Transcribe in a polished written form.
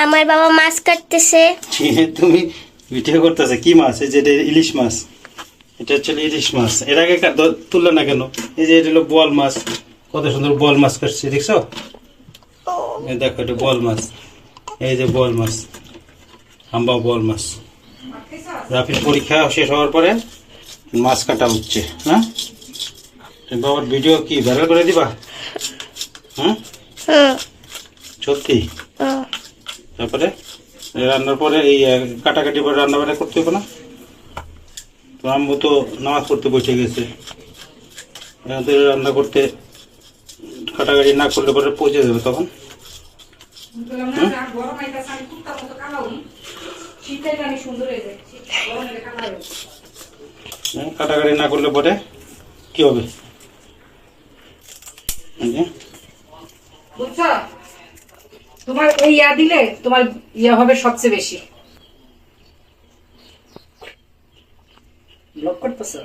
আমার বাবা মাছ কাটতেছে। তুমি ভিডিও করতেছে কি মাছ? এই যে এটা ইলিশ মাছ, এটা হচ্ছে ইলিশ মাছ। এর আগে তুললো না কেন? এই যে এটা হলো বোয়াল মাছ, কত সুন্দর বোয়াল মাছ কাটছে দেখছো? এই দেখো এটা বোয়াল মাছ, এই যে বোয়াল মাছ, হাম্বা বোয়াল মাছ। রাফির পরীক্ষা শেষ হওয়ার পরে মাছ কাটা হচ্ছে না? বাবার ভিডিও কি ভাইরাল করে দিবা? হ্যাঁ সত্যি? তারপরে রান্নার পরে এই কাটাকাটি পরে রান্না বান্না করতে হবে না? তো আম্মু তো নামাজ পড়তে বসে গেছে, রান্না করতে কাটাকাটি না করলে পরে পচে যাবে তখন। কাটাকাটি না করলে পরে কি হবে বুঝছো? তোমার এই ইয়া দিলে তোমার ইয়া হবে সবচেয়ে বেশি। ব্লক করতেছো?